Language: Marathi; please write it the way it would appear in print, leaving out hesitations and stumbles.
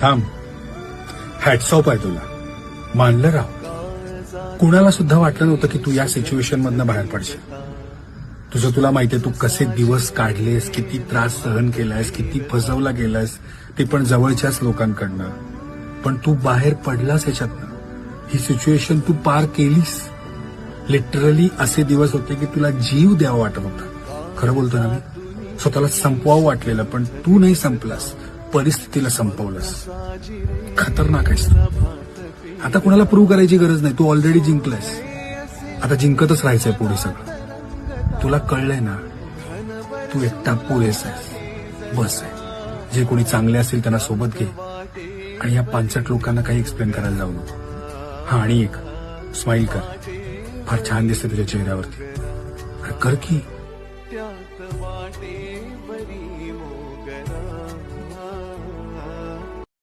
थांब. हॅट्स ऑफ आहे तुला. मानलं राव. कुणाला सुद्धा वाटलं नव्हतं की तू या सिच्युएशन मधनं बाहेर पडशील. तुला माहितीये तू कसे दिवस काढलेस, किती त्रास सहन केलायस, किती फसवला गेलास, ते पण जवळच्याच लोकांकडनं. पण तू बाहेर पडलास याच्यातनं. ही सिच्युएशन तू पार केलीस. लिटरली असे दिवस होते की तुला जीव द्यावा वाटत होता. खरं बोलतो ना मी. स्वतःला संपवावं वाटलेलं, पण तू नाही संपलास, परिस्थितीला संपवलंस. खतरनाक आहेस तू. आता कुणाला प्रूव्ह करायची गरज नाही. तू ऑलरेडी जिंकलायस. आता जिंकतच राहायचंय पुढे सगळं. तुला कळलंय ना, तू एकटा पुरेसा आहेस. बस आहे. जे कोणी चांगले असतील त्यांना सोबत घे आणि या पांचट लोकांना काही एक्सप्लेन करायला जाऊ नको. हा, आणि एक स्माइल कर. फार छान दिसते तुझ्या चेहऱ्यावरती. कर की.